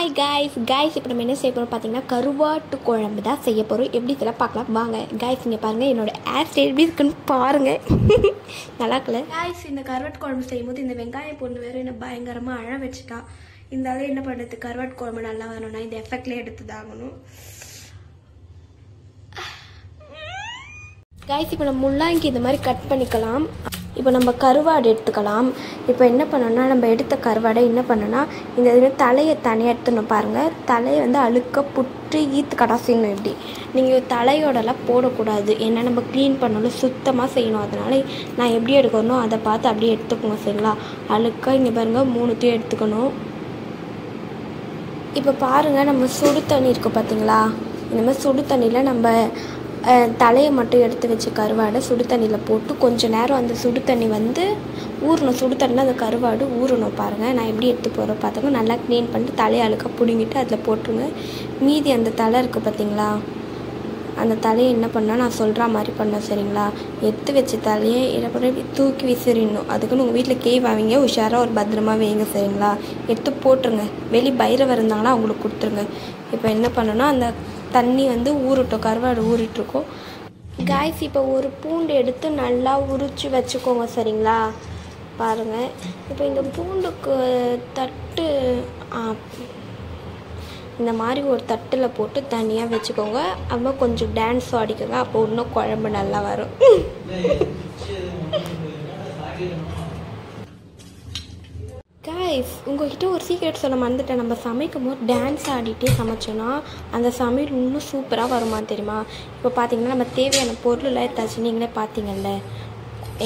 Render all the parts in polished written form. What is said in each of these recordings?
Hi guys இப்போ நம்ம என்ன செய்ய போகிறோம் பார்த்தீங்கன்னா கருவாட்டு குழம்பு தான் செய்ய போகிறோம். எப்படி இதெல்லாம் பார்க்கலாம் வாங்க. காய்ஸ் இங்கே பாருங்கள், என்னோடய ஹேர் ஸ்டைல் எப்படி இருக்குன்னு பாருங்கள். நல்லா இருக்கல காய்ஸ். இந்த கருவாட்டு குழம்பு செய்யும்போது இந்த வெங்காயம் பொண்ணு வேறு என்ன பயங்கரமாக அழ வச்சுட்டா. இந்த அளவு என்ன பண்ணுறது, கருவாட்டு குழம்பு நல்லா வரணும்னா இந்த எஃபெக்ட்லேயே எடுத்துதாகணும். காய்ஸ் இப்போ நம்ம முள்ளாங்கி இந்த மாதிரி கட் பண்ணிக்கலாம். இப்போ நம்ம கருவாடு எடுத்துக்கலாம். இப்போ என்ன பண்ணோன்னா, நம்ம எடுத்த கருவாடை என்ன பண்ணோன்னா இந்த இதில் தலையை தனியாக எடுத்துன்னு பாருங்கள். தலையை வந்து அழுக்க புட்டு ஈத்து கடா செய்யணும். இப்படி நீங்கள் தலையோடலாம் போடக்கூடாது, ஏன்னா நம்ம க்ளீன் பண்ணணும், சுத்தமாக செய்யணும். அதனால் நான் எப்படி எடுக்கணும் அதை பார்த்து அப்படியே எடுத்துக்கோங்க சரிங்களா. அழுக்க இங்கே பாருங்கள், 3த்தையும் எடுத்துக்கணும். இப்போ பாருங்கள், நம்ம சுடு தண்ணி இருக்குது பார்த்தீங்களா, இந்த மாதிரி சுடு தண்ணியில் நம்ம தலையை மட்டும் எடுத்து வச்சு கருவாடை சுடு தண்ணியில் போட்டு கொஞ்சம் நேரம் அந்த சுடு தண்ணி வந்து ஊறணும். சுடு தண்ணியில் அந்த கருவாடு ஊறணும். பாருங்கள் நான் எப்படி எடுத்து போகிறோம் பார்த்துங்க. நல்லா க்ளீன் பண்ணிட்டு தலையை அழுக்க பிடுங்கிட்டு அதில் போட்டுருங்க. மீதி அந்த தலை இருக்குது பார்த்தீங்களா, அந்த தலையை என்ன பண்ணால் நான் சொல்கிற மாதிரி பண்ணோம் சரிங்களா. எடுத்து வச்ச தலையை என்ன தூக்கி விசிறிடணும். அதுக்குன்னு உங்கள் வீட்டில் கேவ் வாங்கிங்க, உஷாராக ஒரு பத்திரமா வைங்க சரிங்களா. எடுத்து போட்டுருங்க. வெளி பைரவர் இருந்தாங்கன்னா அவங்களுக்கு கொடுத்துருங்க. இப்போ என்ன பண்ணணும்னா அந்த தண்ணி வந்து ஊறட்டும், கருவாடு ஊறிட்டுருக்கோம். காய்ஸ் இப்போ ஒரு பூண்டு எடுத்து நல்லா உரித்து வச்சுக்கோங்க சரிங்களா. பாருங்கள் இப்போ இந்த பூண்டுக்கு தட்டு இந்த மாதிரி ஒரு தட்டில் போட்டு தனியாக வச்சுக்கோங்க. அப்புறம் கொஞ்சம் டான்ஸ் ஆடிக்கோங்க, அப்போ இன்னும் குழம்பு நல்லா வரும். காய்ஸ் உங்கள்கிட்ட ஒரு சீக்ரெட் சொல்ல மறந்துட்டேன். நம்ம சமைக்கும் போது டான்ஸ் ஆடிட்டே சமைச்சோன்னா அந்த சமையல் இன்னும் சூப்பராக வருமா தெரியுமா. இப்போ பார்த்தீங்கன்னா நம்ம தேவையான பொருளெல்லாம் எடுத்தாச்சு, நீங்களே பார்த்தீங்கல்ல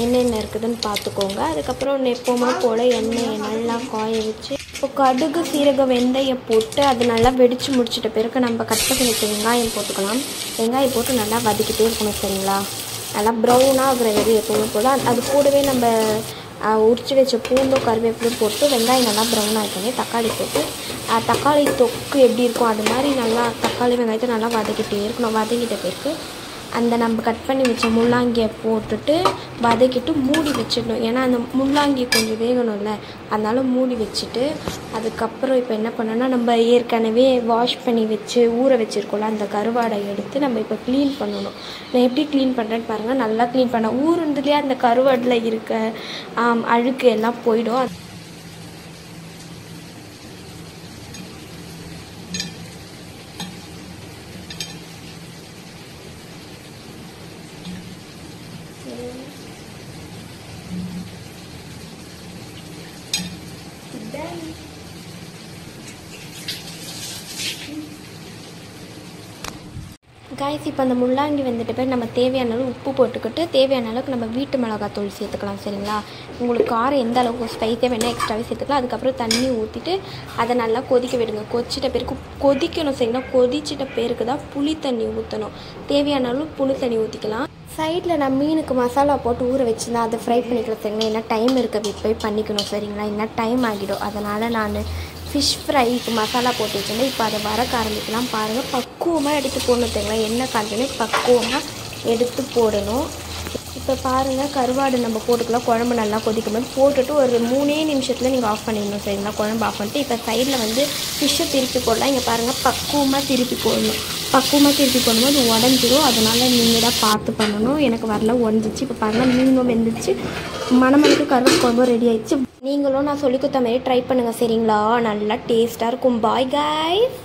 என்னென்ன இருக்குதுன்னு பார்த்துக்கோங்க. அதுக்கப்புறம் எப்போவுமே போல் எண்ணெயை நல்லா காய வச்சு இப்போ கடுகு சீரகம் வெந்தயம் போட்டு அது நல்லா வெடித்து முடிச்சிட்ட பிறகு நம்ம கட் பண்ணி வச்ச வெங்காயம் போட்டுக்கலாம். வெங்காயம் போட்டு நல்லா வதக்கிட்டே இருக்கணும் சரிங்களா. நல்லா ப்ரௌனாக ஆகிற வரையும் எப்போவுமே போல் அது கூடவே நம்ம உரிச்சு வச்ச பூண்டும் கருவேப்பிலையும் போட்டு வெங்காயம் நல்லா ப்ரௌன் ஆகிட்டோன்னே தக்காளி போட்டு தக்காளி தொக்கு எப்படி இருக்கும் அது மாதிரி நல்லா தக்காளி வெங்காயத்தை நல்லா வதக்கிட்டே இருக்கணும். வதக்கிட்ட பிறகு அந்த நம்ம கட் பண்ணி வச்ச முள்ளாங்கியை போட்டுட்டு வதக்கிட்டு மூடி வச்சிடணும். ஏன்னா அந்த முள்ளாங்கி கொஞ்சம் வேகணும்ல, அதனால மூடி வச்சுட்டு அதுக்கப்புறம் இப்போ என்ன பண்ணோன்னா நம்ம ஏற்கனவே வாஷ் பண்ணி வச்சு ஊற வச்சுருக்கோம்ல அந்த கருவாடை எடுத்து நம்ம இப்போ க்ளீன் பண்ணணும். நான் எப்படி க்ளீன் பண்ணுறேன்னு பாருங்கள். நல்லா க்ளீன் பண்ண ஊறுந்துலேயே அந்த கருவாடில் இருக்க அழுக்கு எல்லாம் போயிடும். காய்ஸ் இப்போ அந்த முள்ளாங்கி வந்துட்டு பேர் நம்ம தேவையான அளவு உப்பு போட்டுக்கிட்டு தேவையான அளவுக்கு நம்ம வீட்டு மிளகாத்தூள் சேர்த்துக்கலாம் சரிங்களா. உங்களுக்கு காரம் எந்த அளவுக்கு ஸ்பைஸாக வேணால் எக்ஸ்ட்ராவே சேர்த்துக்கலாம். அதுக்கப்புறம் தண்ணி ஊற்றிட்டு அதை நல்லா கொதிக்க விடுங்க. கொதிச்சிட்ட பேருக்கு கொதிக்கணும் சரிங்களா. கொதிச்சிட்ட பேருக்கு தான் புளி தண்ணி ஊற்றணும். தேவையான அளவு புளி தண்ணி ஊற்றிக்கலாம். சைடில் நான் மீனுக்கு மசாலா போட்டு ஊற வச்சுருந்தேன், அதை ஃப்ரை பண்ணிக்கலாம் சரிங்களா. என்ன டைம் இருக்க போய் பண்ணிக்கணும் சரிங்களா, என்ன டைம் ஆகிடும். அதனால் நான் ஃபிஷ் ஃப்ரைக்கு மசாலா போட்டு வச்சுருந்தேன். இப்போ அதை வரக்க ஆரம்பிக்கலாம். பாருங்கள் பக்குவமாக எடுத்து போடணும் தெரியுங்களா. எண்ணெய் காஞ்சோன்னே பக்குவமாக எடுத்து போடணும். இப்போ பாருங்கள் கருவாடு நம்ம போட்டுக்கலாம். குழம்பு நல்லா கொதிக்கும்போது போட்டுட்டு ஒரு 3 நிமிஷத்தில் நீங்கள் ஆஃப் பண்ணிடணும் சரிங்களா. குழம்பு ஆஃப் பண்ணிட்டு இப்போ சைடில் வந்து ஃபிஷ்ஷை திருப்பி போடலாம். இங்கே பாருங்கள் பக்குவமாக திருப்பி போடணும். பக்குவமாக திருப்பி போடும்போது உடஞ்சிரும். அதனால் நீங்கள் தான் பார்த்து பண்ணணும். எனக்கு வரல, உடஞ்சிச்சு. இப்போ பாருங்கள் மீனும் வெந்துச்சு, மணமணிக்கு கருவாடு குழம்பும் ரெடி ஆயிடுச்சு. நீங்களும் நான் சொல்லி கொடுத்த மாதிரி ட்ரை பண்ணுங்கள் சரிங்களா. நல்லா டேஸ்ட்டாக இருக்கும். Bye guys.